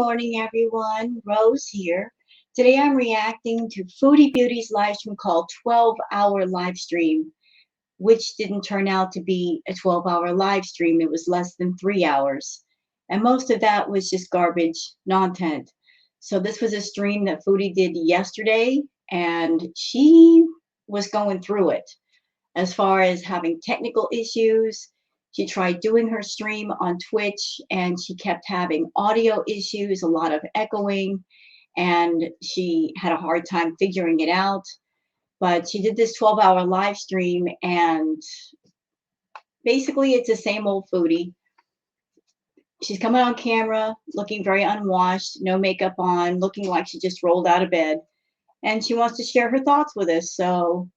morning, everyone. Rose here. Today I'm reacting to Foodie Beauty's live stream called 12-Hour Live Stream, which didn't turn out to be a 12-hour live stream. It was less than 3 hours. And most of that was just garbage content. So this was a stream that Foodie did yesterday, and she was going through it as far as having technical issues. She tried doing her stream on Twitch and she kept having audio issues, a lot of echoing, and she had a hard time figuring it out. But she did this 12-hour live stream, and basically it's the same old Foodie. She's coming on camera looking very unwashed, no makeup on, looking like she just rolled out of bed, and she wants to share her thoughts with us. So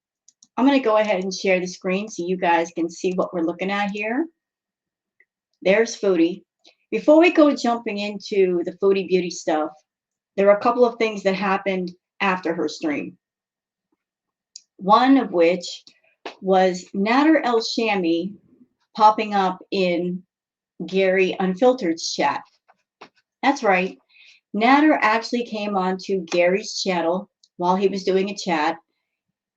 I'm going to go ahead and share the screen so you guys can see what we're looking at here. There's Foodie. Before we go jumping into the Foodie Beauty stuff, there are a couple of things that happened after her stream. One of which was Nader El-Shami popping up in Gary Unfiltered's chat. That's right. Nader actually came onto Gary's channel while he was doing a chat,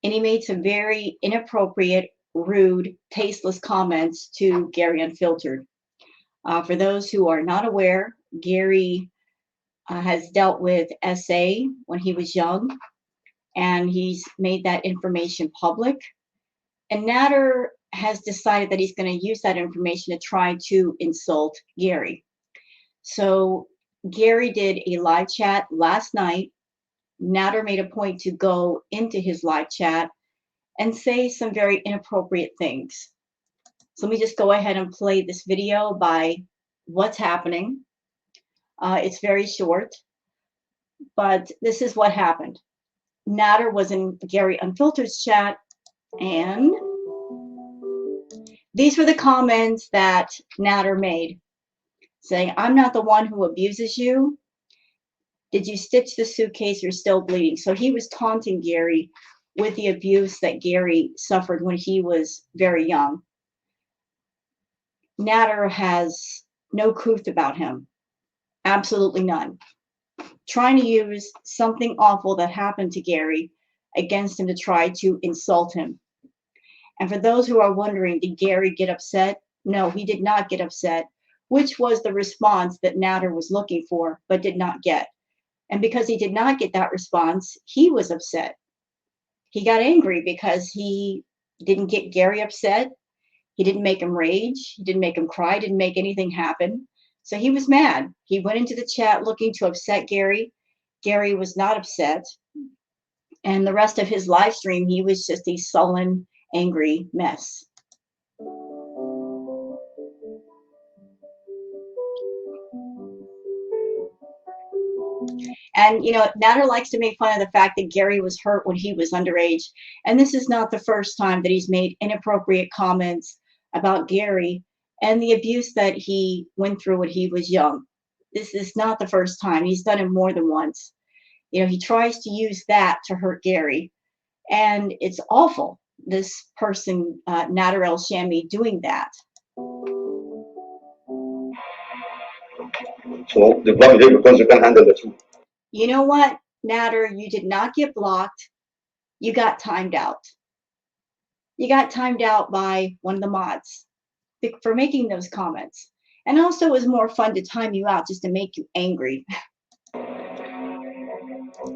and he made some very inappropriate, rude, tasteless comments to Gary Unfiltered. For those who are not aware, Gary has dealt with SA when he was young, and he's made that information public. And Nader has decided that he's going to use that information to try to insult Gary. So Gary did a live chat last night. Nader made a point to go into his live chat and say some very inappropriate things. So let me just go ahead and play this video by what's happening. It's very short, but this is what happened. Nader was in Gary Unfiltered's chat, and these were the comments that Nader made, saying, "I'm not the one who abuses you. Did you stitch the suitcase? You're still bleeding." So he was taunting Gary with the abuse that Gary suffered when he was very young. Nader has no truth about him. Absolutely none. Trying to use something awful that happened to Gary against him to try to insult him. And for those who are wondering, did Gary get upset? No, he did not get upset, which was the response that Nader was looking for, but did not get. And because he did not get that response, he was upset. He got angry because he didn't get Gary upset. He didn't make him rage. He didn't make him cry. Didn't make anything happen. So he was mad. He went into the chat looking to upset Gary. Gary was not upset. And the rest of his live stream, he was just a sullen, angry mess. And, you know, Nader likes to make fun of the fact that Gary was hurt when he was underage. And this is not the first time that he's made inappropriate comments about Gary and the abuse that he went through when he was young. This is not the first time. He's done it more than once. You know, he tries to use that to hurt Gary. And it's awful, this person, Nader El-Shami, doing that. So the block here because you can handle the truth. You know what, Nader, you did not get blocked. You got timed out. You got timed out by one of the mods for making those comments. And also it was more fun to time you out just to make you angry.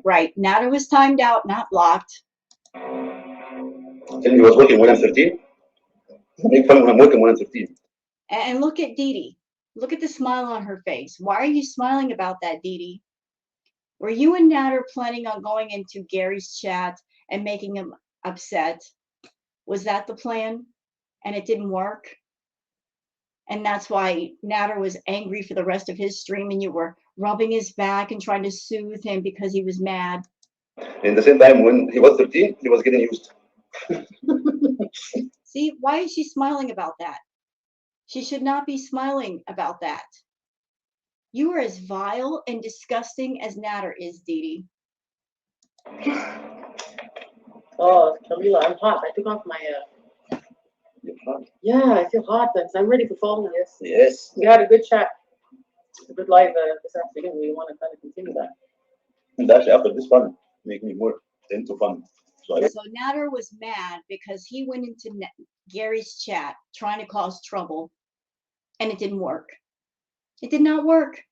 Right, Nader was timed out, not blocked. Tell me he was working when I'm 13. Make fun when I'm working when I'm 13. And look at Didi. Look at the smile on her face. Why are you smiling about that, Didi? Were you and Nader planning on going into Gary's chat and making him upset? Was that the plan? And it didn't work? And that's why Nader was angry for the rest of his stream, and you were rubbing his back and trying to soothe him because he was mad. In the same time, when he was 13, he was getting used. See, why is she smiling about that? She should not be smiling about that. You are as vile and disgusting as Nader is, Didi. Oh, Camila, I'm hot. I took off my You're hot. Yeah, I feel hot. I'm ready for fall. Yes. Yes. We had a good chat. a good live this afternoon. We want to kind of continue that. And actually, after this fun, make me more into fun. So Nader was mad because he went into Gary's chat trying to cause trouble, and it didn't work. It did not work.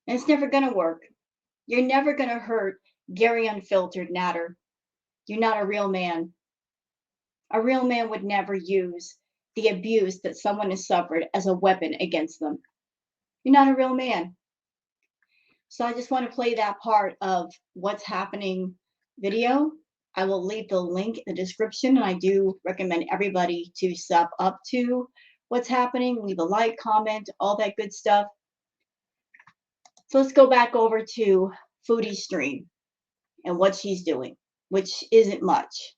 And it's never going to work. You're never going to hurt Gary Unfiltered, Nader. You're not a real man. A real man would never use the abuse that someone has suffered as a weapon against them. You're not a real man. So I just want to play that part of what's happening video. I will leave the link in the description, and I do recommend everybody to sub up to what's happening, leave a like, comment, all that good stuff. So let's go back over to Foodie's stream and what she's doing, which isn't much.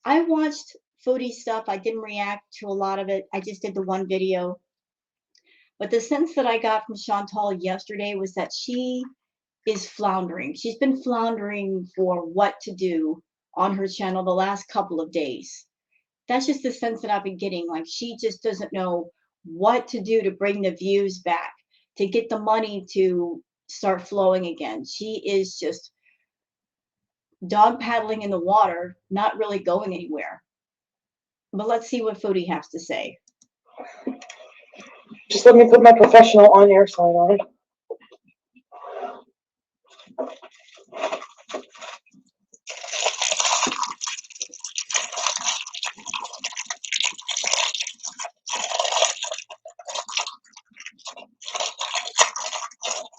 I watched Foodie stuff. I didn't react to a lot of it. I just did the one video. But the sense that I got from Chantal yesterday was that she is floundering. She's been floundering for what to do on her channel the last couple of days. That's just the sense that I've been getting. Like, she just doesn't know what to do to bring the views back, to get the money to start flowing again. She is just dog paddling in the water, not really going anywhere. But let's see what Foodie has to say. Just let me put my professional on-air sign on.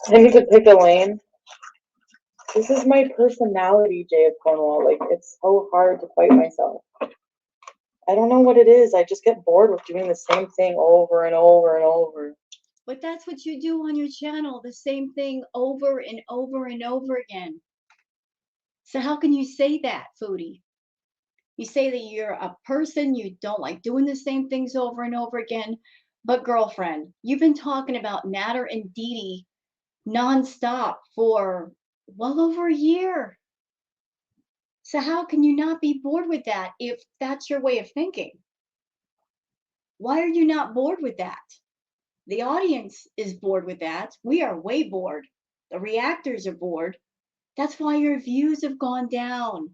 I need to pick a lane. This is my personality, Jay of Cornwall. Like, it's so hard to fight myself. I don't know what it is. I just get bored with doing the same thing over and over and over. But that's what you do on your channel, the same thing over and over and over again. So how can you say that, Foodie? You say that you're a person, you don't like doing the same things over and over again. But girlfriend, you've been talking about Nader and Dee nonstop for well over a year. So how can you not be bored with that if that's your way of thinking? Why are you not bored with that? The audience is bored with that. We are way bored. The reactors are bored. That's why your views have gone down.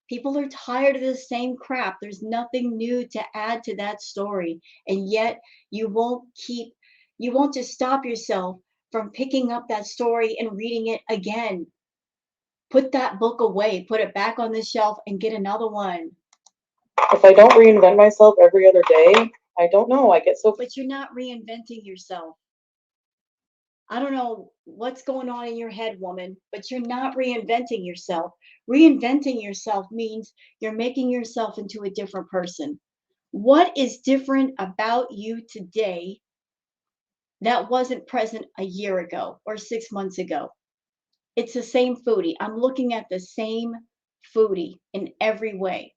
People are tired of the same crap. There's nothing new to add to that story. And yet you won't just stop yourself from picking up that story and reading it again. Put that book away, put it back on the shelf, and get another one. If I don't reinvent myself every other day, I don't know. I get so. But you're not reinventing yourself. I don't know what's going on in your head, woman, but you're not reinventing yourself. Reinventing yourself means you're making yourself into a different person. What is different about you today that wasn't present a year ago or 6 months ago? It's the same Foodie. I'm looking at the same Foodie in every way.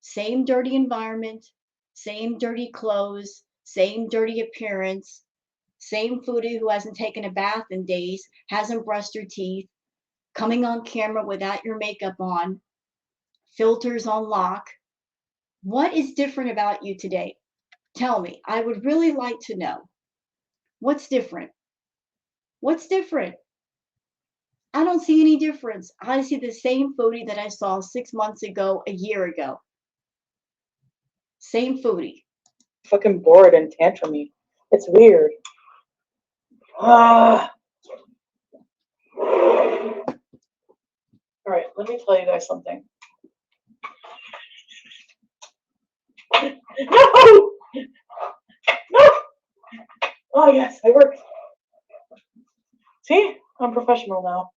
Same dirty environment, same dirty clothes, same dirty appearance, same Foodie who hasn't taken a bath in days, hasn't brushed her teeth, coming on camera without your makeup on, filters on lock. What is different about you today? Tell me. I would really like to know. What's different? What's different? I don't see any difference. I see the same Foodie that I saw 6 months ago, a year ago. Same Foodie. Fucking bored and tantrumy. It's weird. All right, let me tell you guys something. No! No! Oh, yes, I work. See? I'm professional now.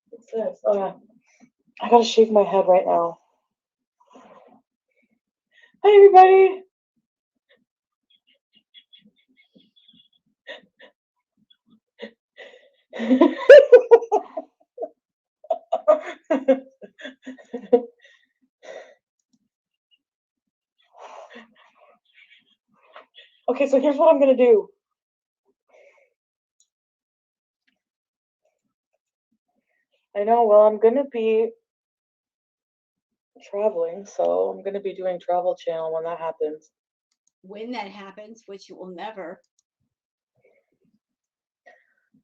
What's this? Oh, yeah. I gotta shave my head right now. Hi, everybody. Okay, so here's what I'm gonna do. I know, well, I'm gonna be traveling, so I'm gonna be doing travel channel when that happens. when that happens, which it will never.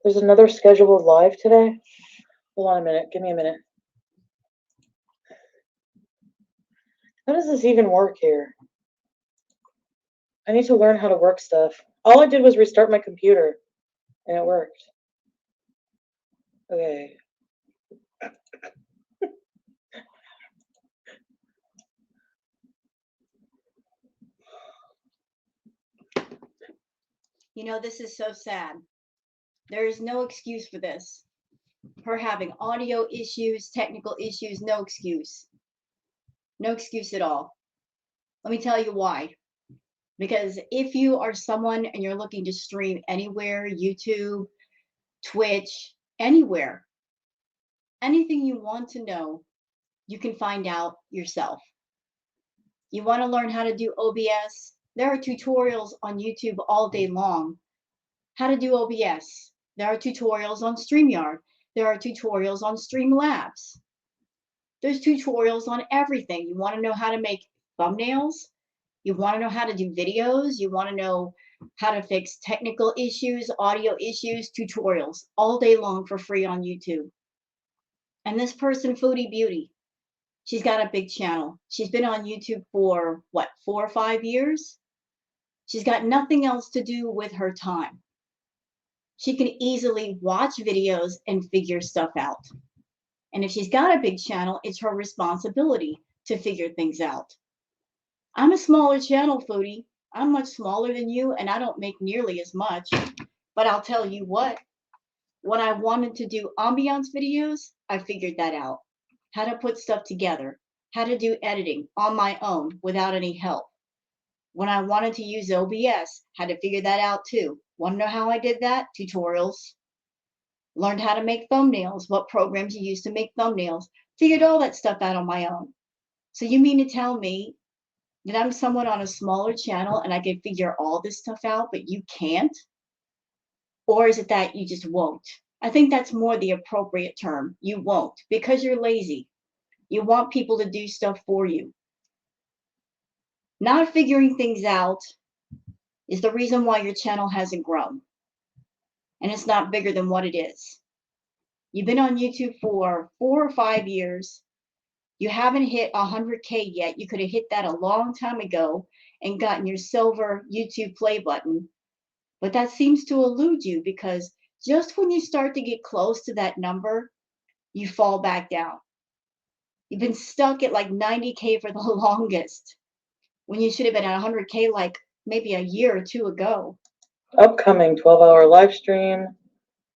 There's another scheduled live today. Hold on a minute. Give me a minute. How does this even work here? I need to learn how to work stuff. All I did was restart my computer, and it worked. Okay. You know, this is so sad. There is no excuse for this. Her having audio issues, technical issues, no excuse. No excuse at all. Let me tell you why. Because if you are someone and you're looking to stream anywhere, YouTube, Twitch, anywhere, anything you want to know, you can find out yourself. You want to learn how to do OBS? There are tutorials on YouTube all day long. How to do OBS. There are tutorials on StreamYard. There are tutorials on Streamlabs. There's tutorials on everything. You want to know how to make thumbnails? You want to know how to do videos? You want to know how to fix technical issues, audio issues, tutorials all day long for free on YouTube. And this person, Foodie Beauty, she's got a big channel. She's been on YouTube for what, 4 or 5 years? She's got nothing else to do with her time. She can easily watch videos and figure stuff out. And if she's got a big channel, it's her responsibility to figure things out. I'm a smaller channel, Foodie. I'm much smaller than you, and I don't make nearly as much. But I'll tell you what, when I wanted to do ambiance videos, I figured that out. How to put stuff together, how to do editing on my own without any help. When I wanted to use OBS, had to figure that out too. Want to know how I did that? Tutorials. Learned how to make thumbnails, what programs you use to make thumbnails. Figured all that stuff out on my own. So you mean to tell me that I'm someone on a smaller channel and I can figure all this stuff out, but you can't? Or is it that you just won't? I think that's more the appropriate term. You won't, because you're lazy. You want people to do stuff for you. Not figuring things out is the reason why your channel hasn't grown. And it's not bigger than what it is. You've been on YouTube for 4 or 5 years. You haven't hit 100K yet. You could have hit that a long time ago and gotten your silver YouTube play button. But that seems to elude you because just when you start to get close to that number, you fall back down. You've been stuck at like 90K for the longest when you should have been at 100K like maybe a year or two ago. Upcoming 12-hour live stream.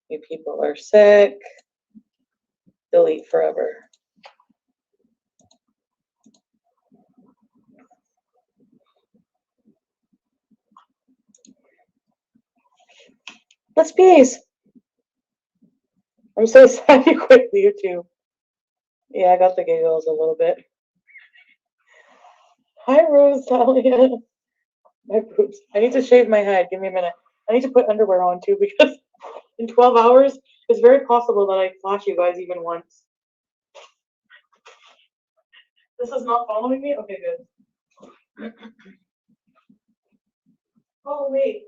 You people are sick. Delete forever. Let's peace. I'm so sad you quit YouTube. Yeah, I got the giggles a little bit. Hi, Rose Talia. My boobs. I need to shave my head. Give me a minute. I need to put underwear on too because in 12 hours, it's very possible that I flash you guys even once. This is not following me? Okay, good. Oh, wait.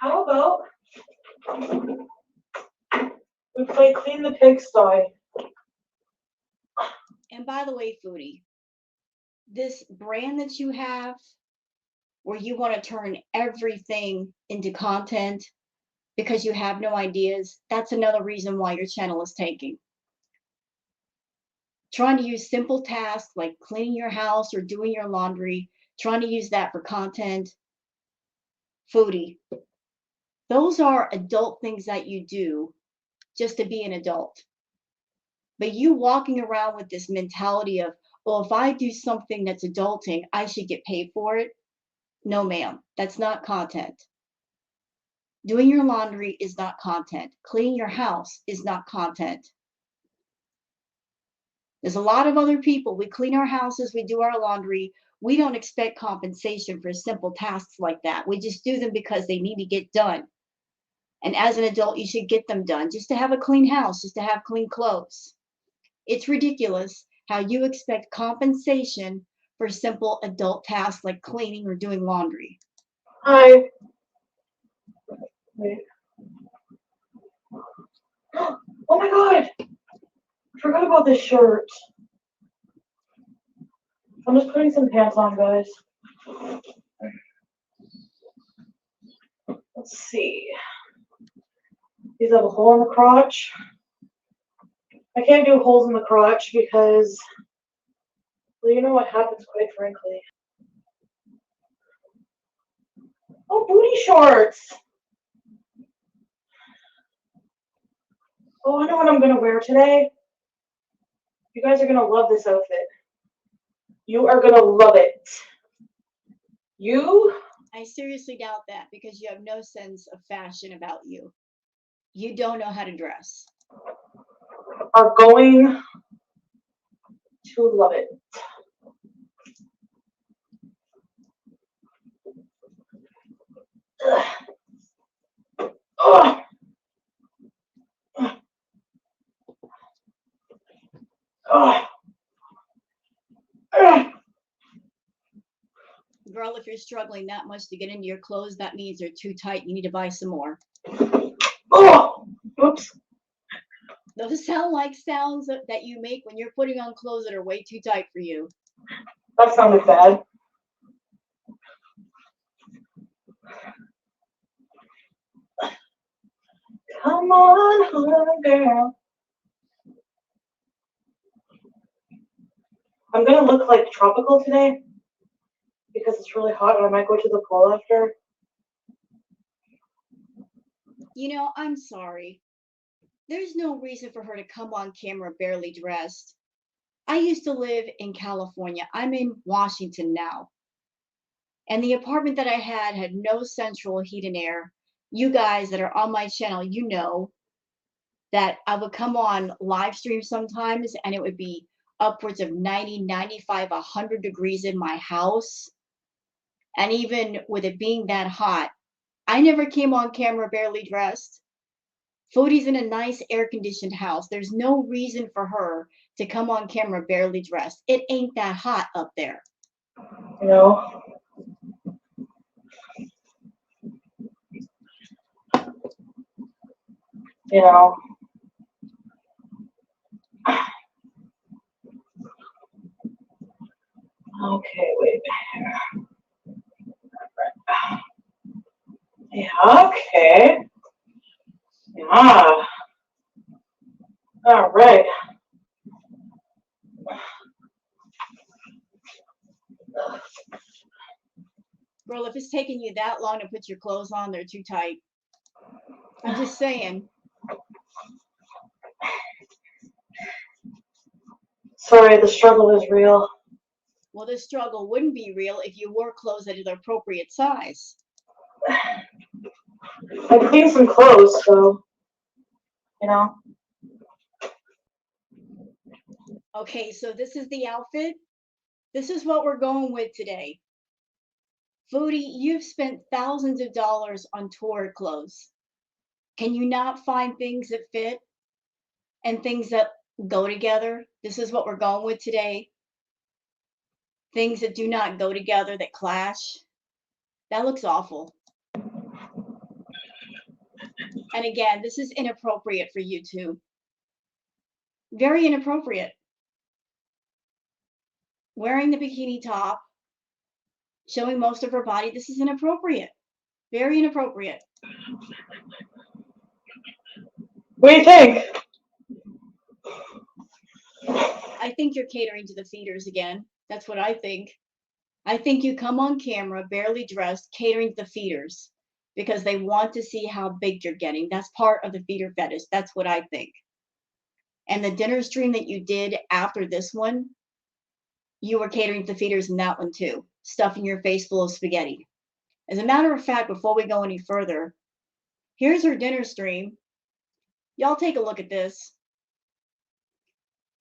How about we play Clean the Pigsty? And by the way, Foodie, this brand that you have where you want to turn everything into content because you have no ideas, that's another reason why your channel is tanking. Trying to use simple tasks like cleaning your house or doing your laundry, trying to use that for content. Foodie, those are adult things that you do just to be an adult. But you walking around with this mentality of, well, if I do something that's adulting, I should get paid for it. No, ma'am, that's not content. Doing your laundry is not content. Cleaning your house is not content. There's a lot of other people. We clean our houses, we do our laundry. We don't expect compensation for simple tasks like that. We just do them because they need to get done. And as an adult, you should get them done just to have a clean house, just to have clean clothes. It's ridiculous how you expect compensation for simple adult tasks like cleaning or doing laundry. Hi. Wait. Oh my god! I forgot about this shirt. I'm just putting some pants on, guys. Let's see. These have a hole in the crotch. I can't do holes in the crotch because, well, you know what happens, quite frankly. Oh, booty shorts! Oh, I know what I'm gonna wear today. You guys are gonna love this outfit. You are gonna love it. You I seriously doubt that because you have no sense of fashion about you. You don't know how to dress. are going to love it. Ugh. Ugh. Ugh. Ugh. Girl, if you're struggling that much to get into your clothes, that means they're too tight. You need to buy some more. Oh, oops. Those sound like sounds that you make when you're putting on clothes that are way too tight for you. That sounded bad. Come on, home girl. I'm gonna look like tropical today because it's really hot and I might go to the pool after. You know, I'm sorry. There's no reason for her to come on camera barely dressed. I used to live in California. I'm in Washington now. And the apartment that I had no central heat and air. You guys that are on my channel, you know that I would come on live stream sometimes and it would be upwards of 90, 95, 100 degrees in my house. And even with it being that hot, I never came on camera barely dressed. Foodie's in a nice air conditioned house. There's no reason for her to come on camera barely dressed. It ain't that hot up there. You know? You know? Okay, wait. Yeah, okay. Yeah. All right. Girl, if it's taking you that long to put your clothes on, they're too tight. I'm just saying. Sorry, the struggle is real. Well, this struggle wouldn't be real if you wore clothes that are the appropriate size. I cleaned some clothes, so, you know. Okay, so this is the outfit. This is what we're going with today. Foodie, you've spent thousands of dollars on tour clothes. Can you not find things that fit and things that go together? This is what we're going with today. Things that do not go together, that clash. That looks awful. And again, this is inappropriate for you too. Very inappropriate. Wearing the bikini top, showing most of her body, this is inappropriate. Very inappropriate. What do you think? I think you're catering to the feeders again. That's what I think. I think you come on camera barely dressed, catering to the feeders because they want to see how big you're getting. That's part of the feeder fetish. That's what I think. And the dinner stream that you did after this one, you were catering to the feeders in that one too, stuffing your face full of spaghetti. As a matter of fact, before we go any further, here's her dinner stream. Y'all take a look at this.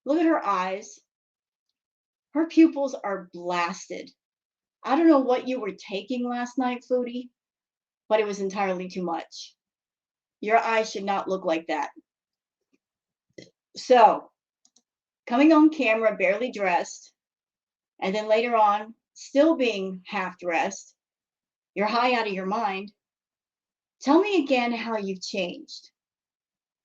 Look at her eyes. Her pupils are blasted. I don't know what you were taking last night, Foodie, but it was entirely too much. Your eyes should not look like that. So, coming on camera barely dressed, and then later on, still being half dressed, you're high out of your mind. Tell me again how you've changed.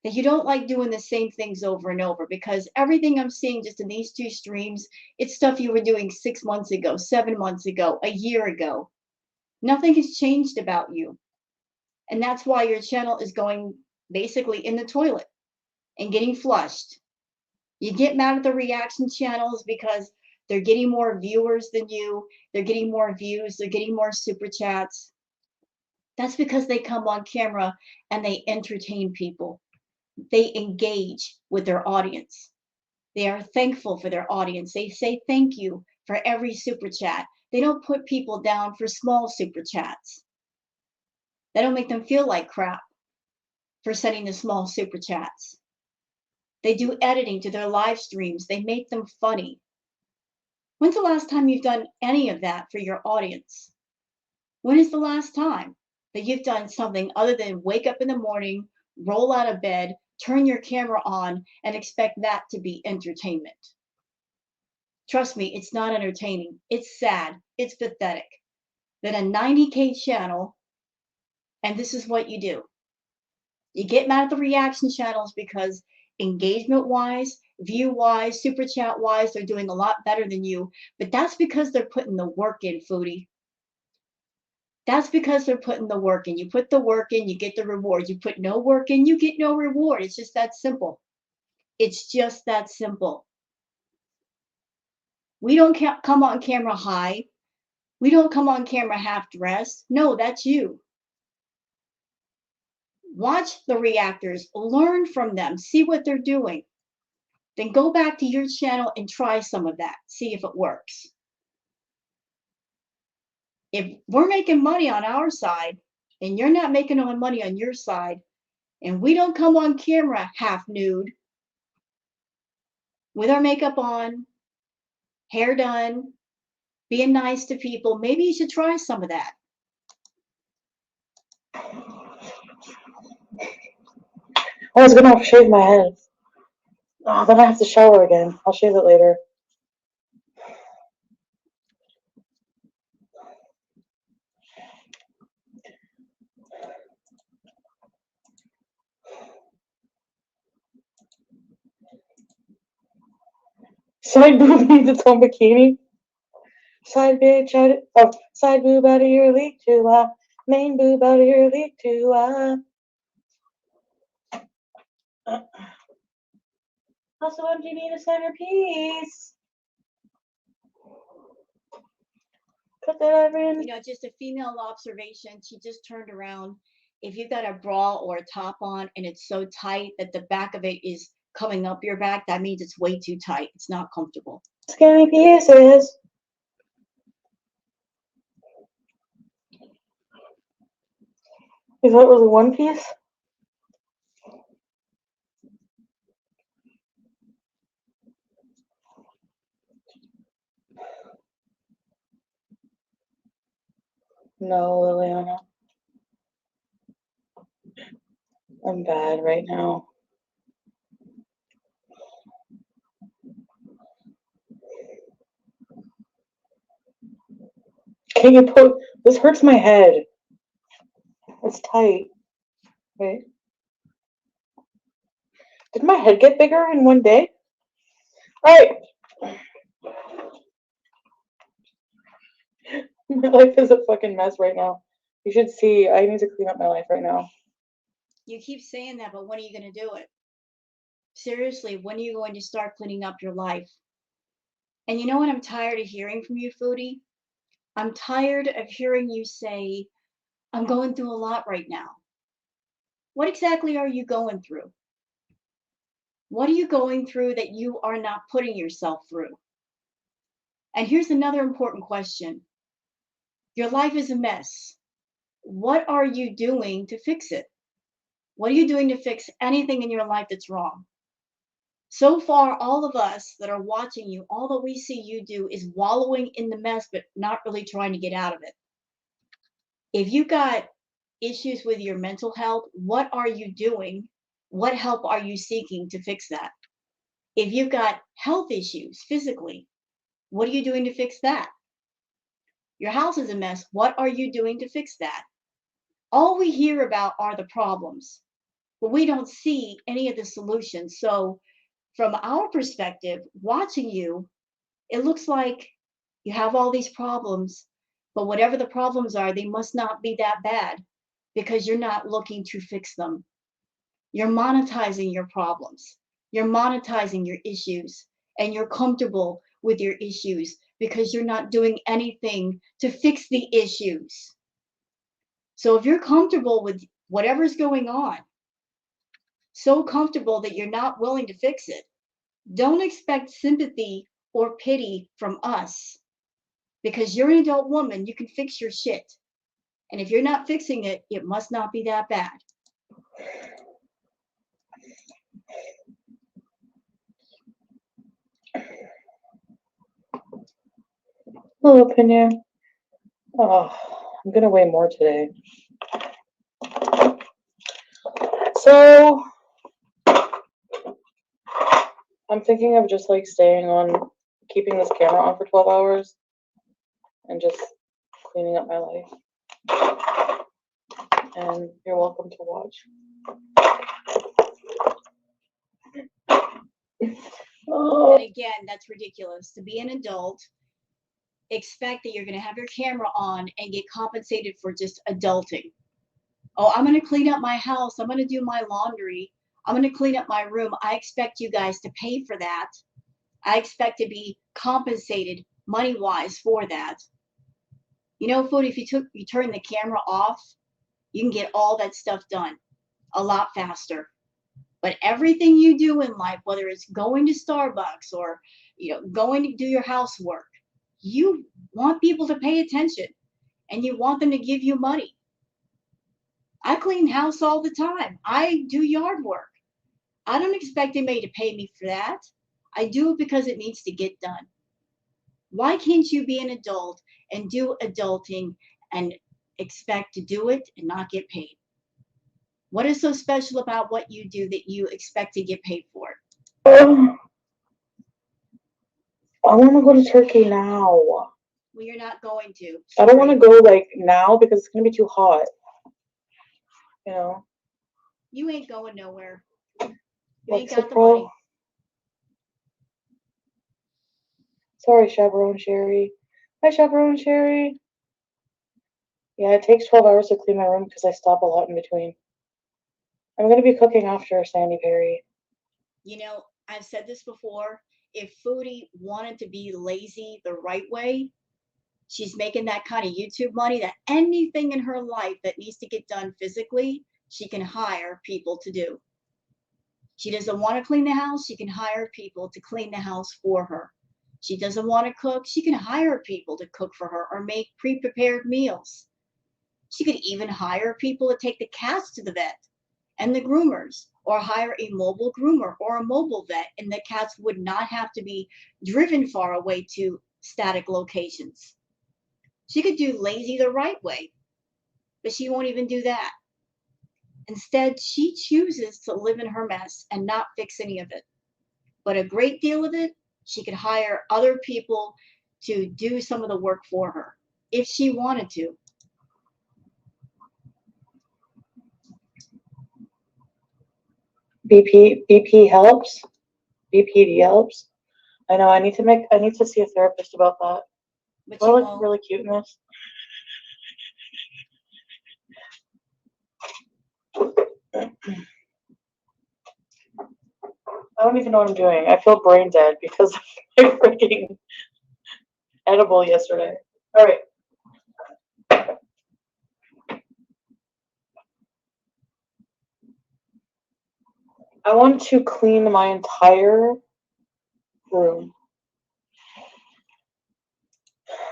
That you don't like doing the same things over and over, because everything I'm seeing just in these 2 streams, it's stuff you were doing 6 months ago, 7 months ago, a year ago. Nothing has changed about you. And that's why your channel is going basically in the toilet and getting flushed. You get mad at the reaction channels because they're getting more viewers than you, they're getting more views, they're getting more super chats. That's because they come on camera and they entertain people. They engage with their audience. They are thankful for their audience. They say thank you for every super chat. They don't put people down for small super chats. They don't make them feel like crap for sending the small super chats. They do editing to their live streams. They make them funny. When's the last time you've done any of that for your audience? When is the last time that you've done something other than wake up in the morning, roll out of bed, turn your camera on, and expect that to be entertainment? Trust me, it's not entertaining. It's sad. It's pathetic that a 90K channel, and this is what you do. You get mad at the reaction channels because engagement-wise, view-wise, super chat-wise, they're doing a lot better than you. But that's because they're putting the work in, Foodie. That's because they're putting the work in. You put the work in, you get the reward. You put no work in, you get no reward. It's just that simple. It's just that simple. We don't come on camera high. We don't come on camera half dressed. No, that's you. Watch the reactors, learn from them, see what they're doing. Then go back to your channel and try some of that. See if it works. If we're making money on our side and you're not making no money on your side, and we don't come on camera half nude with our makeup on, hair done, being nice to people, maybe you should try some of that. I was gonna shave my head. Oh, then I have to shower again. I'll shave it later. Side boob needs its own bikini. Side bitch out of, oh, side boob out of your league too, main boob out of your league too, Also, do you need a centerpiece? Put that over in. You know, just a female observation. She just turned around. If you've got a bra or a top on and it's so tight that the back of it is coming up your back, that means it's way too tight. It's not comfortable. Skinny pieces. You thought it was a one piece? No, Liliana. I'm bad right now. Can you put, this hurts my head. It's tight. Wait. Did my head get bigger in one day? Alright. My life is a fucking mess right now. You should see, I need to clean up my life right now. You keep saying that, but when are you going to do it? Seriously, when are you going to start cleaning up your life? And you know what I'm tired of hearing from you, Foodie? I'm tired of hearing you say, I'm going through a lot right now. What exactly are you going through? What are you going through that you are not putting yourself through? And here's another important question. Your life is a mess. What are you doing to fix it? What are you doing to fix anything in your life that's wrong? So far, all of us that are watching you, all that we see you do is wallowing in the mess, but not really trying to get out of it. If you got issues with your mental health, what are you doing? What help are you seeking to fix that? If you've got health issues physically, what are you doing to fix that? Your house is a mess. What are you doing to fix that? All we hear about are the problems, but we don't see any of the solutions. So, from our perspective, watching you, it looks like you have all these problems, but whatever the problems are, they must not be that bad because you're not looking to fix them. You're monetizing your problems, you're monetizing your issues, and you're comfortable with your issues because you're not doing anything to fix the issues. So if you're comfortable with whatever's going on, so comfortable that you're not willing to fix it, don't expect sympathy or pity from us because you're an adult woman. You can fix your shit. And if you're not fixing it, it must not be that bad. Hello, opinion. Oh, I'm gonna weigh more today. So I'm thinking of just like staying on, keeping this camera on for 12 hours and just cleaning up my life. And you're welcome to watch. Oh. And again, that's ridiculous. To be an adult, expect that you're going to have your camera on and get compensated for just adulting. Oh, I'm going to clean up my house. I'm going to do my laundry. I'm going to clean up my room. I expect you guys to pay for that. I expect to be compensated money-wise for that. You know, Foodie, if you turn the camera off, you can get all that stuff done a lot faster. But everything you do in life, whether it's going to Starbucks or going to do your housework, you want people to pay attention and you want them to give you money. I clean house all the time. I do yard work. I don't expect anybody to pay me for that. I do it because it needs to get done. Why can't you be an adult and do adulting and expect to do it and not get paid? What is so special about what you do that you expect to get paid for? I want to go to Turkey now. Well, you're not going to. I don't want to go like now because it's going to be too hot. You know? You ain't going nowhere. You What's ain't the got the money. Sorry, Chaperone Sherry. Hi, Chaperone Sherry. Yeah, it takes 12 hours to clean my room because I stop a lot in between. I'm going to be cooking after Sandy Perry. You know, I've said this before. If Foodie wanted to be lazy the right way, she's making that kind of YouTube money that anything in her life that needs to get done physically, she can hire people to do. She doesn't want to clean the house, she can hire people to clean the house for her. She doesn't want to cook, she can hire people to cook for her or make pre-prepared meals. She could even hire people to take the cats to the vet and the groomers, or hire a mobile groomer or a mobile vet, and the cats would not have to be driven far away to static locations. She could do lazy the right way, but she won't even do that. Instead, she chooses to live in her mess and not fix any of it. But a great deal of it, she could hire other people to do some of the work for her if she wanted to. BP helps. BPD helps. I know. I need to see a therapist about that. But Do I look really cute in this? I don't even know what I'm doing. I feel brain dead because of my freaking edible yesterday. All right. I want to clean my entire room.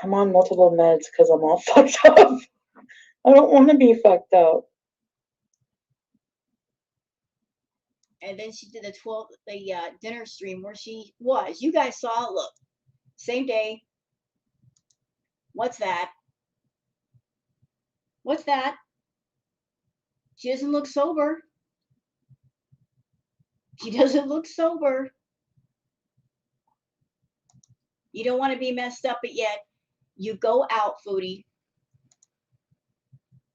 I'm on multiple meds because I'm all fucked up. I don't want to be fucked up. And then she did the dinner stream where she was. You guys saw it. Look, same day. What's that? What's that? She doesn't look sober. She doesn't look sober. You don't want to be messed up, but yet you go out, foodie,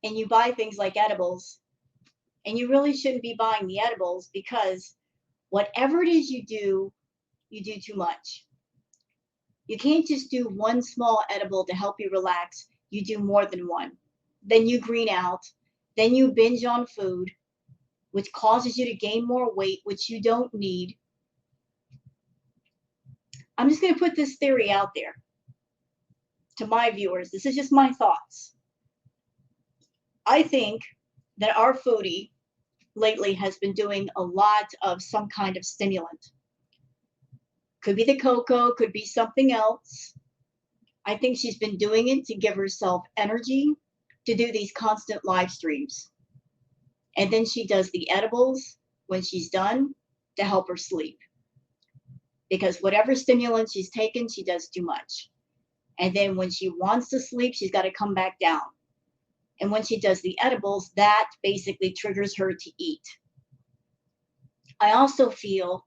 and you buy things like edibles. And you really shouldn't be buying the edibles because whatever it is you do too much. You can't just do one small edible to help you relax. You do more than one. Then you green out. Then you binge on food, which causes you to gain more weight, which you don't need. I'm just going to put this theory out there to my viewers. This is just my thoughts. I think that our foodie lately has been doing a lot of some kind of stimulant. Could be the cocoa, could be something else. I think she's been doing it to give herself energy to do these constant live streams. And then she does the edibles when she's done to help her sleep. Because whatever stimulant she's taken, she does too much. And then when she wants to sleep, she's got to come back down. And when she does the edibles, that basically triggers her to eat. I also feel,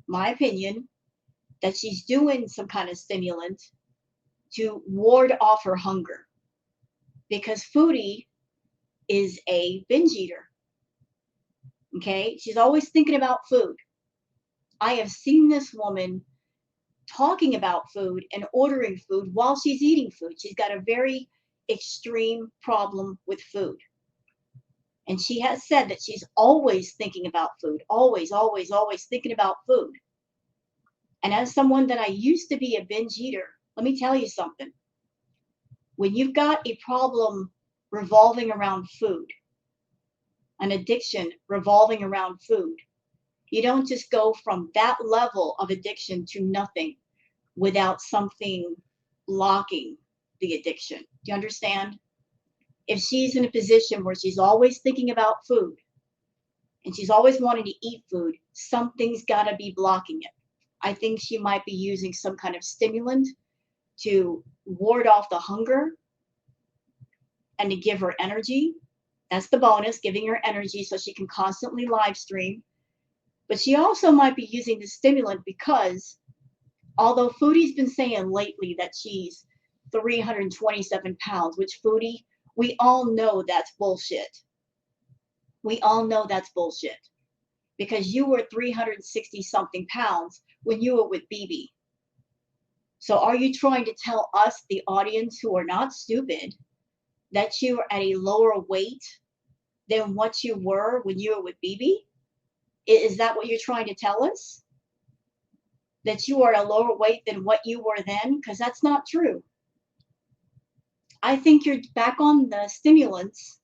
my opinion, that she's doing some kind of stimulant to ward off her hunger. Because foodie is a binge eater. Okay? She's always thinking about food. I have seen this woman talking about food and ordering food while she's eating food. She's got a very extreme problem with food. And she has said that she's always thinking about food, always, always, always thinking about food. And as someone that I used to be a binge eater, let me tell you something. When you've got a problem revolving around food, an addiction revolving around food, you don't just go from that level of addiction to nothing without something blocking the addiction. Do you understand? If she's in a position where she's always thinking about food and she's always wanting to eat food, something's got to be blocking it. I think she might be using some kind of stimulant to ward off the hunger and to give her energy. That's the bonus, giving her energy so she can constantly live stream. But she also might be using the stimulant because although Foodie's been saying lately that she's 327 pounds, which Foodie, we all know that's bullshit. We all know that's bullshit because you were 360 something pounds when you were with BB. So are you trying to tell us, the audience who are not stupid, that you are at a lower weight than what you were when you were with BB? Is that what you're trying to tell us? That you are at a lower weight than what you were then? Because that's not true. I think you're back on the stimulants,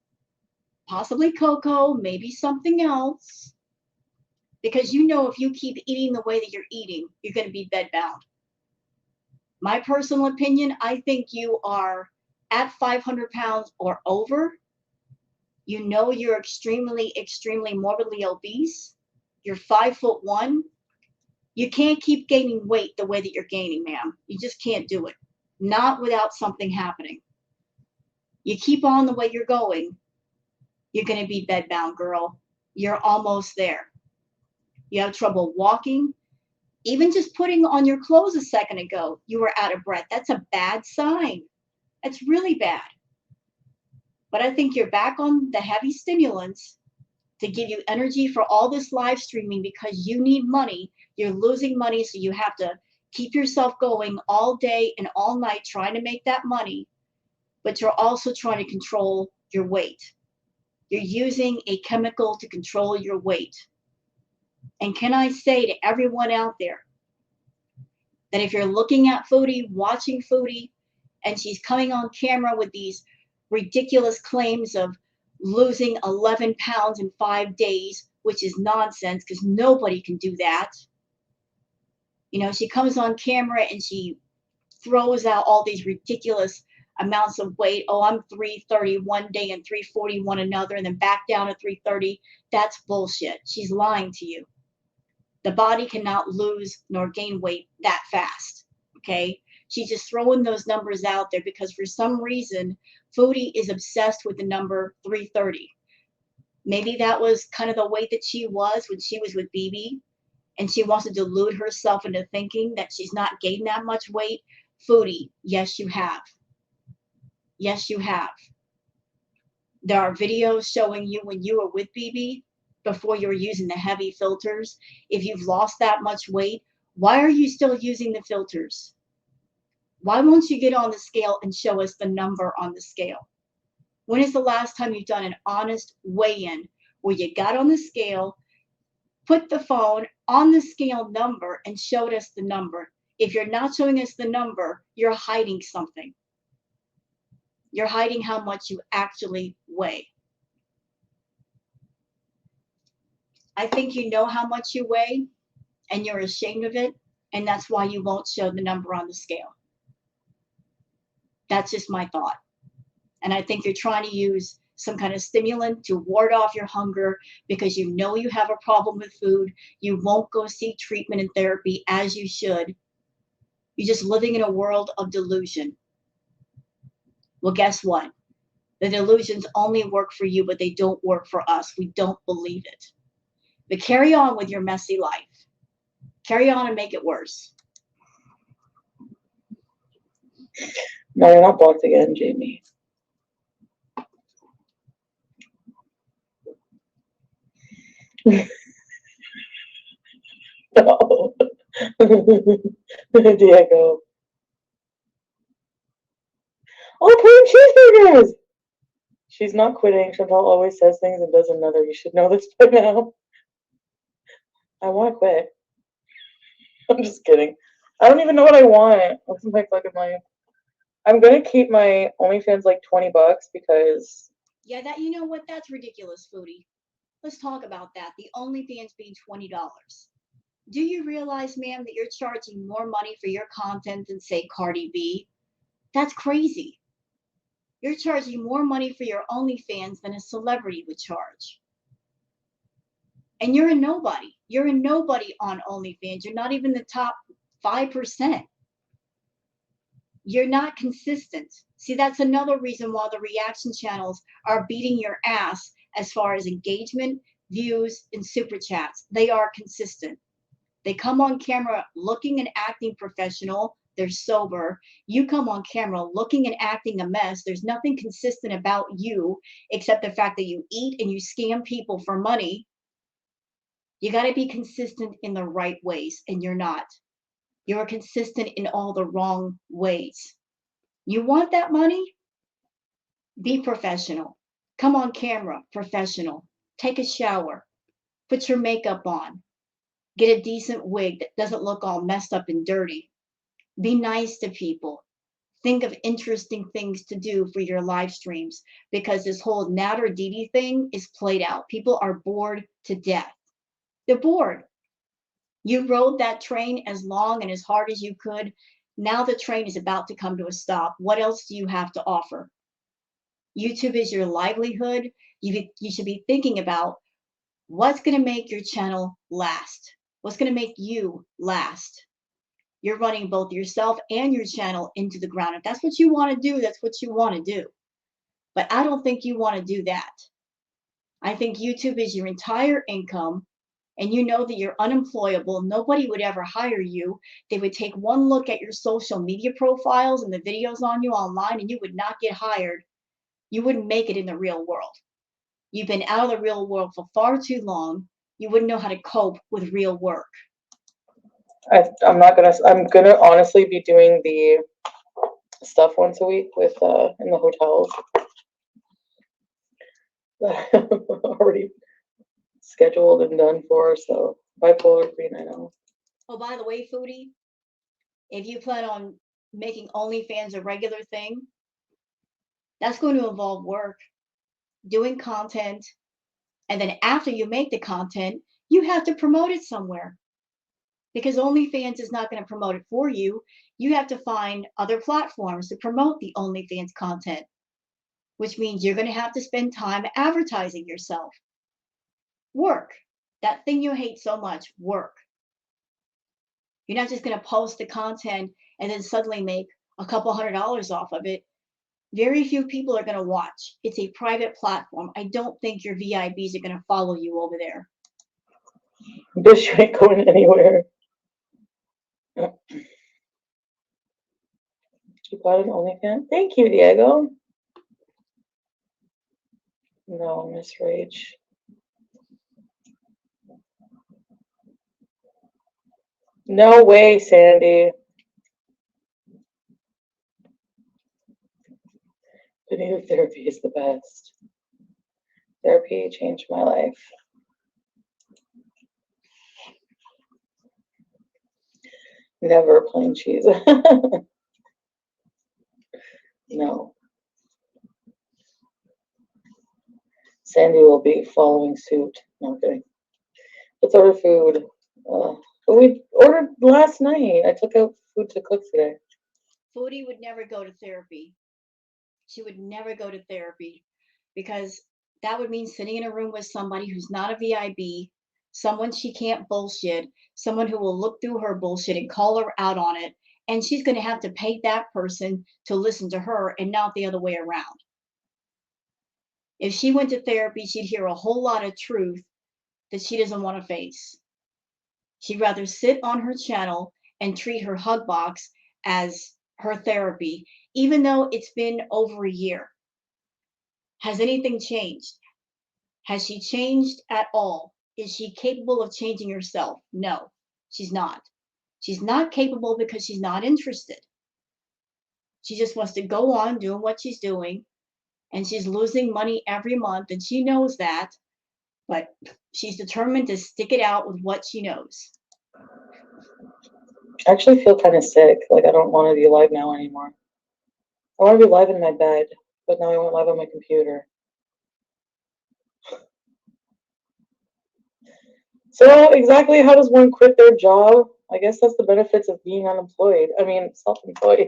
possibly cocoa, maybe something else. Because you know if you keep eating the way that you're eating, you're going to be bedbound. My personal opinion, I think you are at 500 pounds or over. You know you're extremely, extremely morbidly obese. You're 5'1". You can't keep gaining weight the way that you're gaining, ma'am. You just can't do it. Not without something happening. You keep on the way you're going, you're going to be bedbound, girl. You're almost there. You have trouble walking. Even just putting on your clothes a second ago, you were out of breath. That's a bad sign. That's really bad. But I think you're back on the heavy stimulants to give you energy for all this live streaming because you need money. You're losing money, so you have to keep yourself going all day and all night trying to make that money. But you're also trying to control your weight. You're using a chemical to control your weight. And can I say to everyone out there that if you're looking at Foodie, watching Foodie, and she's coming on camera with these ridiculous claims of losing 11 pounds in 5 days, which is nonsense because nobody can do that. You know, she comes on camera and she throws out all these ridiculous amounts of weight. Oh, I'm 330 one day and 341 another, and then back down to 330. That's bullshit. She's lying to you. The body cannot lose nor gain weight that fast, okay? She's just throwing those numbers out there because for some reason, Foodie is obsessed with the number 330. Maybe that was kind of the weight that she was when she was with BB, and she wants to delude herself into thinking that she's not gained that much weight. Foodie, yes, you have. Yes, you have. There are videos showing you when you were with BB before you were using the heavy filters. If you've lost that much weight, why are you still using the filters? Why won't you get on the scale and show us the number on the scale? When is the last time you've done an honest weigh-in where you got on the scale, put the phone on the scale number, and showed us the number? If you're not showing us the number, you're hiding something. You're hiding how much you actually weigh. I think you know how much you weigh and you're ashamed of it, and that's why you won't show the number on the scale. That's just my thought. And I think you're trying to use some kind of stimulant to ward off your hunger because you know you have a problem with food. You won't go seek treatment and therapy as you should. You're just living in a world of delusion. Well, guess what? The delusions only work for you, but they don't work for us. We don't believe it. But carry on with your messy life. Carry on and make it worse. No, you're not blocked again, Jamie. No. Diego. Oh, put in cheeseburgers! She's not quitting. Chantal always says things and does another. You should know this by now. I want to quit. I'm just kidding. I don't even know what I want. What's my fucking life? I'm gonna keep my OnlyFans like $20 because. Yeah, that, you know what? That's ridiculous, Foodie. Let's talk about that. The OnlyFans being $20. Do you realize, ma'am, that you're charging more money for your content than, say, Cardi B? That's crazy. You're charging more money for your OnlyFans than a celebrity would charge. And you're a nobody. You're a nobody on OnlyFans. You're not even the top 5%. You're not consistent. See, that's another reason why the reaction channels are beating your ass as far as engagement, views, and super chats. They are consistent. They come on camera looking and acting professional. They're sober. You come on camera looking and acting a mess. There's nothing consistent about you except the fact that you eat and you scam people for money. You got to be consistent in the right ways, and you're not. You're consistent in all the wrong ways. You want that money? Be professional. Come on camera, professional. Take a shower. Put your makeup on. Get a decent wig that doesn't look all messed up and dirty. Be nice to people. Think of interesting things to do for your live streams because this whole Nader Didi thing is played out. People are bored to death. They're bored. You rode that train as long and as hard as you could. Now the train is about to come to a stop. What else do you have to offer? YouTube is your livelihood. You should be thinking about what's going to make your channel last. What's going to make you last? You're running both yourself and your channel into the ground. If that's what you want to do, that's what you want to do. But I don't think you want to do that. I think YouTube is your entire income, and you know that you're unemployable. Nobody would ever hire you. They would take one look at your social media profiles and the videos on you online, and you would not get hired. You wouldn't make it in the real world. You've been out of the real world for far too long. You wouldn't know how to cope with real work. I'm gonna honestly be doing the stuff once a week with in the hotels. Already scheduled and done for, so bipolar queen, I know. Oh, by the way, Foodie, if you plan on making OnlyFans a regular thing, that's going to involve work, doing content, and then after you make the content, you have to promote it somewhere. Because OnlyFans is not going to promote it for you. You have to find other platforms to promote the OnlyFans content, which means you're going to have to spend time advertising yourself. Work. That thing you hate so much, work. You're not just going to post the content and then suddenly make a couple $100 off of it. Very few people are going to watch. It's a private platform. I don't think your VIPs are going to follow you over there. Bitch, you ain't going anywhere. You got an OnlyFans? Thank you, Diego. No, Miss Rach. No way, Sandy. Video therapy is the best. Therapy changed my life. Never plain cheese. No. Sandy will be following suit. No, I'm kidding. Let's order food. But we ordered last night. I took out food to cook today. Foodie would never go to therapy. She would never go to therapy because that would mean sitting in a room with somebody who's not a VIB, someone she can't bullshit, someone who will look through her bullshit and call her out on it. And she's going to have to pay that person to listen to her and not the other way around. If she went to therapy, she'd hear a whole lot of truth that she doesn't want to face. She'd rather sit on her channel and treat her hug box as her therapy, even though it's been over a year. Has anything changed? Has she changed at all? Is she capable of changing herself? No, she's not. She's not capable because she's not interested. She just wants to go on doing what she's doing, and she's losing money every month, and she knows that, but she's determined to stick it out with what she knows. I actually feel kind of sick. Like, I don't want to be live now anymore. I want to be live in my bed, but now I want live on my computer. So, exactly how does one quit their job? I guess that's the benefits of being unemployed. I mean, self-employed.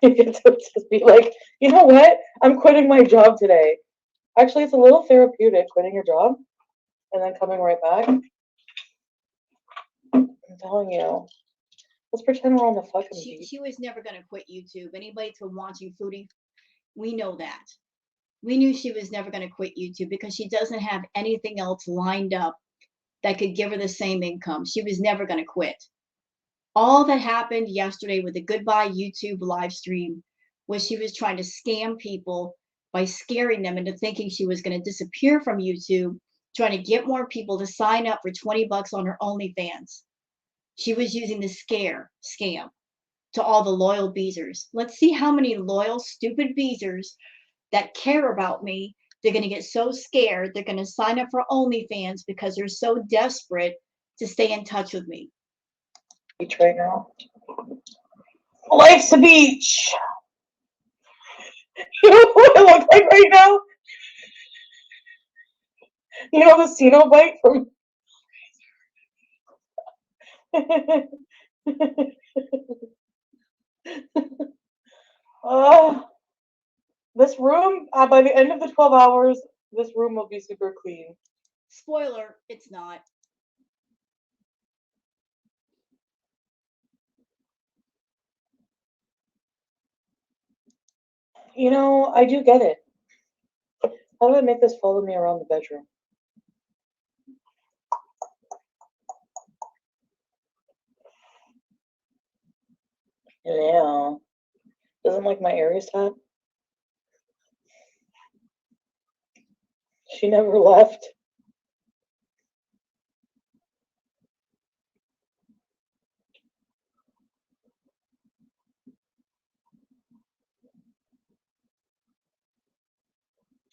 You get to just be like, you know what? I'm quitting my job today. Actually, it's a little therapeutic quitting your job and then coming right back. I'm telling you. Let's pretend we're on the fucking beach. She was never going to quit YouTube. Anybody that's been watching Foodie, we know that. We knew she was never going to quit YouTube because she doesn't have anything else lined up that could give her the same income. She was never going to quit. All that happened yesterday with the Goodbye YouTube live stream was she was trying to scam people by scaring them into thinking she was going to disappear from YouTube, trying to get more people to sign up for $20 on her OnlyFans. She was using the scam to all the loyal beezers. Let's see how many loyal, stupid beezers that care about me. They're going to get so scared, they're going to sign up for OnlyFans because they're so desperate to stay in touch with me. Beach right now. Life's a beach. You know what I look like right now? You know the Cenobite from... This room, by the end of the 12 hours, this room will be super clean. Spoiler, it's not. You know, I do get it. How do I make this follow me around the bedroom? Yeah. Doesn't like my Aries hat? She never left.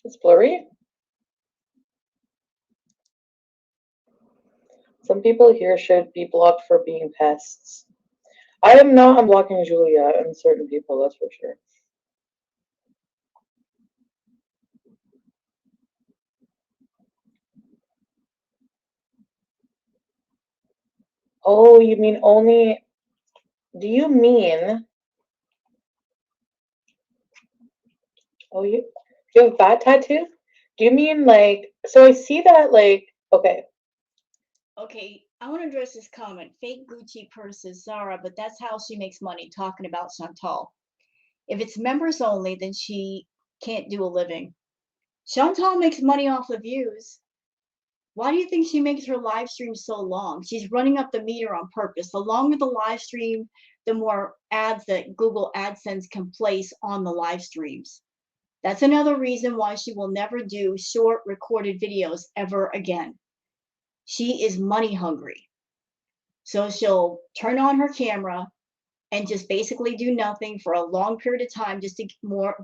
It's blurry. Some people here should be blocked for being pests. I am not unblocking Julia and certain people, that's for sure. Oh, you mean only... Do you mean... Oh, you have a bat tattoo? Do you mean like... So I see that like... Okay. Okay, I want to address this comment. Fake Gucci purses, Zara, but that's how she makes money, talking about Chantal. If it's members only, then she can't do a living. Chantal makes money off the views. Why do you think she makes her live stream so long? She's running up the meter on purpose. The longer the live stream, the more ads that Google AdSense can place on the live streams. That's another reason why she will never do short recorded videos ever again. She is money hungry. So she'll turn on her camera and just basically do nothing for a long period of time just to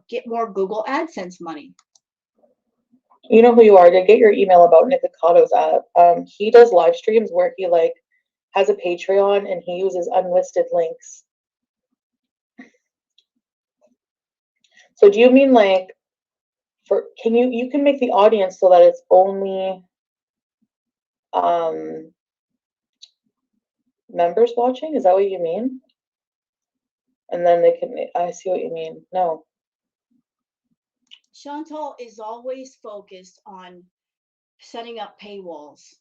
get more Google AdSense money. You know who you are. To get your email about Nick Icato's app, he does live streams where he like has a Patreon and he uses unlisted links. So do you mean like you can make the audience so that it's only members watching? Is that what you mean? And then they can, I see what you mean. No. Chantal is always focused on setting up paywalls.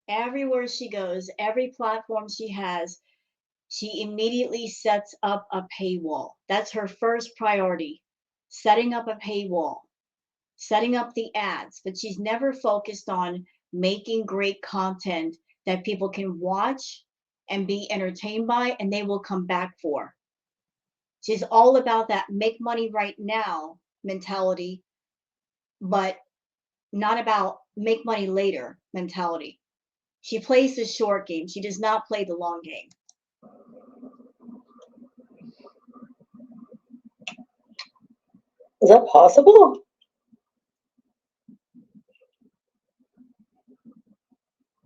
Everywhere she goes, every platform she has, she immediately sets up a paywall. That's her first priority, setting up a paywall, setting up the ads, but she's never focused on making great content that people can watch and be entertained by and they will come back for. She's all about that make money right now mentality, but not about make money later mentality. She plays the short game. She does not play the long game. Is that possible?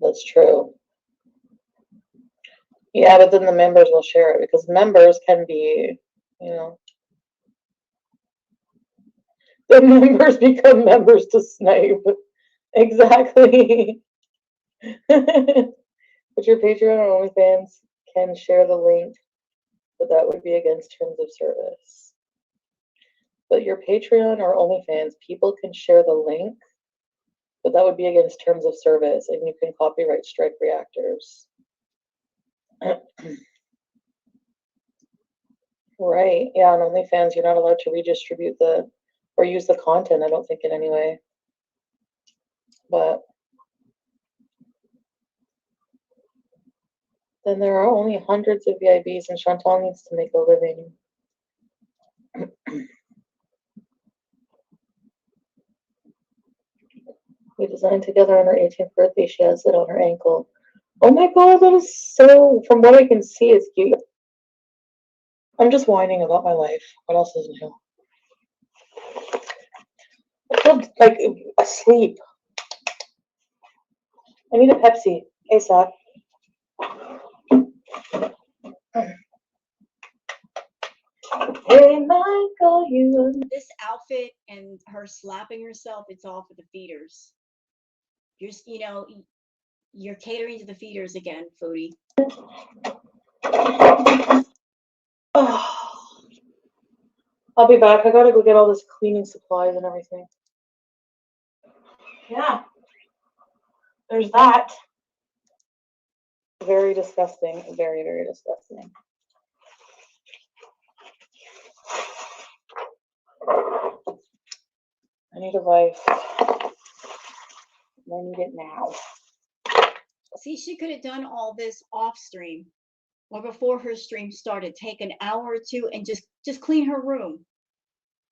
That's true. Yeah, but then the members will share it because members can be, you know, the members become members to snipe. Exactly. But your Patreon or OnlyFans can share the link, but that would be against terms of service. But your Patreon or OnlyFans, people can share the link, but that would be against terms of service, and you can copyright strike reactors. Right, yeah, on OnlyFans, you're not allowed to redistribute or use the content, I don't think, in any way. But then there are only hundreds of VIBs, and Chantal needs to make a living. We designed together on her 18th birthday. She has it on her ankle. Oh my god, that is so, from what I can see, it's cute. I'm just whining about my life. What else is new? I feel like asleep. I need a Pepsi ASAP. Hey, Michael, you. This outfit and her slapping herself, it's all for the feeders. You're catering to the feeders again, Foodie. Oh, I'll be back. I gotta go get all this cleaning supplies and everything. Yeah. There's that. Very disgusting. Very, very disgusting. I need a life. I need it now. See, she could have done all this off stream or before her stream started. Take an hour or two and just clean her room.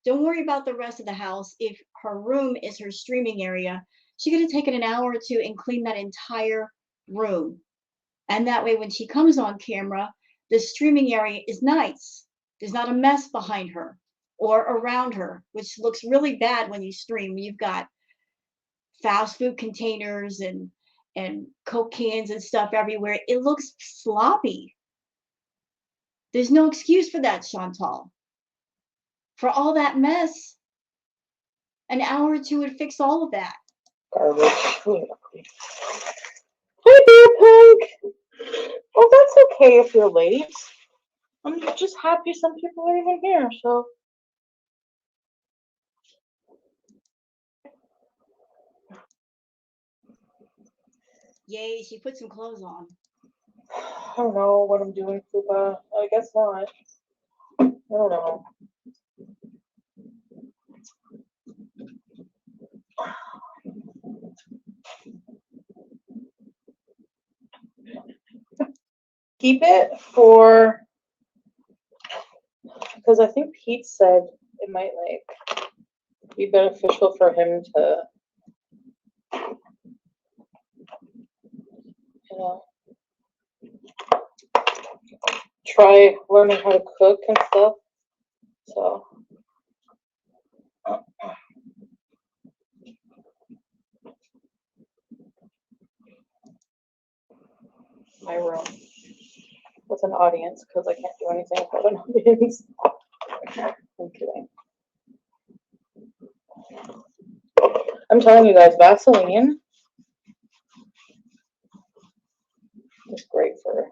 Don't worry about the rest of the house. If her room is her streaming area, she could have taken an hour or two and cleaned that entire room. And that way, when she comes on camera, the streaming area is nice. There's not a mess behind her or around her, which looks really bad when you stream. You've got fast food containers and Coke cans and stuff everywhere. It looks sloppy. There's no excuse for that, Chantal. For all that mess, an hour or two would fix all of that. Garbage. Hi, Bear Punk. Oh, that's okay if you're late. I'm just happy some people are even here, so. Yay, she put some clothes on. I don't know what I'm doing, Fupa. I guess not. I don't know. Keep it for, because I think Pete said it might like be beneficial for him to, you know, try learning how to cook and stuff. So my room with an audience, because I can't do anything without an audience. I'm kidding. I'm telling you guys, Vaseline is great for.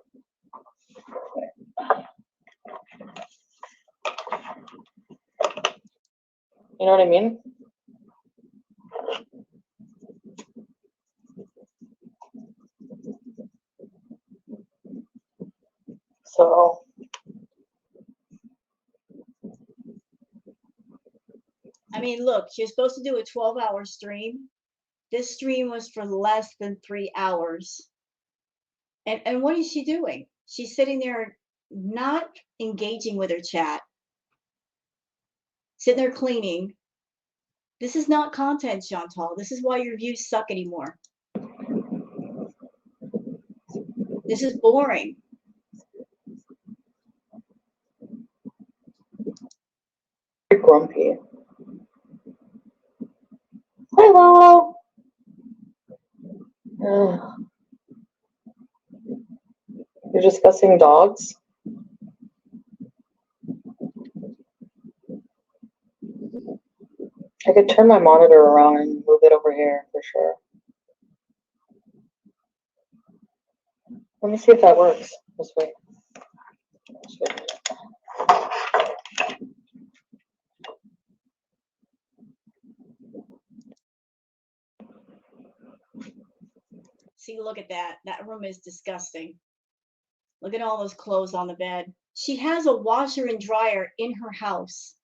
You know what I mean? So I mean, look, she was supposed to do a 12-hour stream. This stream was for less than 3 hours. And what is she doing? She's sitting there not engaging with her chat, sitting there cleaning. This is not content, Chantal. This is why your views suck anymore. This is boring. you're grumpy. Hello. Ugh. You're discussing dogs? I could turn my monitor around and move it over here for sure. Let me see if that works. This way. See, look at that. That room is disgusting. Look at all those clothes on the bed. She has a washer and dryer in her house,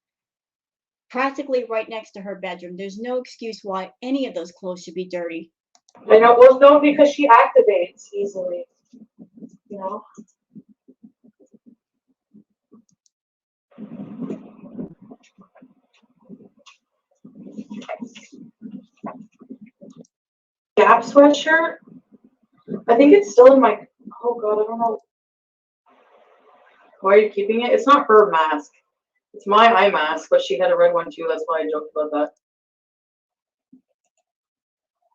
practically right next to her bedroom. There's no excuse why any of those clothes should be dirty. I know. Well, no, because she activates easily. You know. Gap sweatshirt. I think it's still in my. Oh God, I don't know. Why are you keeping it? It's not her mask. It's my eye mask, but she had a red one too. That's why I joked about that.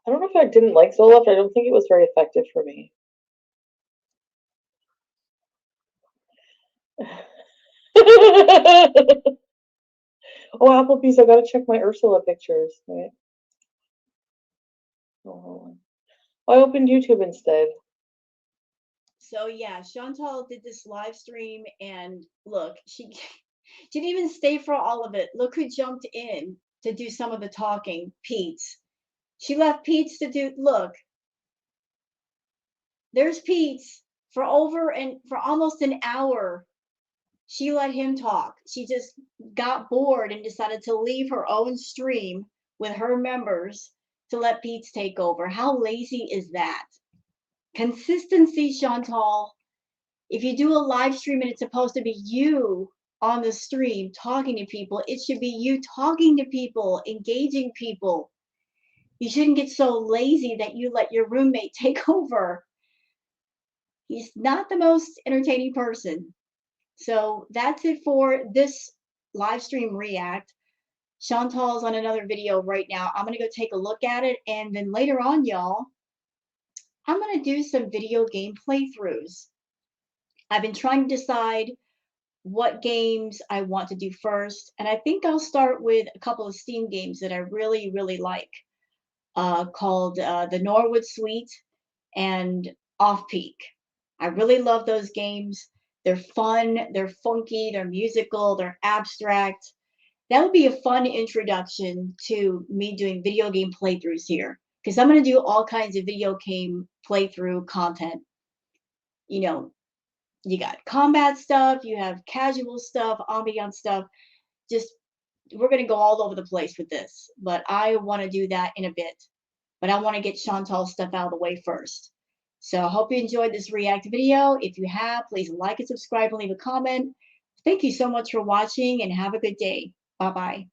I don't know if I didn't like Zoloft. I don't think it was very effective for me. Oh, Applebee's, I gotta check my Ursula pictures. Wait. Oh, hold on. I opened YouTube instead. So yeah, Chantal did this live stream, and look, she didn't even stay for all of it. Look who jumped in to do some of the talking, Pete's. She left Pete's to do, look, there's Pete's for almost an hour. She let him talk. She just got bored and decided to leave her own stream with her members to let Pete's take over. How lazy is that? Consistency, Chantal. If you do a live stream and it's supposed to be you on the stream talking to people, it should be you talking to people, engaging people. You shouldn't get so lazy that you let your roommate take over. He's not the most entertaining person. So that's it for this live stream react. Chantal's on another video right now. I'm going to go take a look at it. And then later on, y'all, I'm going to do some video game playthroughs. I've been trying to decide what games I want to do first. And I think I'll start with a couple of Steam games that I really, really like, called the Norwood Suite and Off Peak. I really love those games. They're fun, they're funky, they're musical, they're abstract. That would be a fun introduction to me doing video game playthroughs here. because I'm going to do all kinds of video game playthrough content. You know, you got combat stuff, you have casual stuff, ambiance stuff. Just, we're going to go all over the place with this, but I want to do that in a bit. But I want to get Chantal's stuff out of the way first. So I hope you enjoyed this react video. If you have, please like and subscribe and leave a comment. Thank you so much for watching and have a good day. Bye-bye.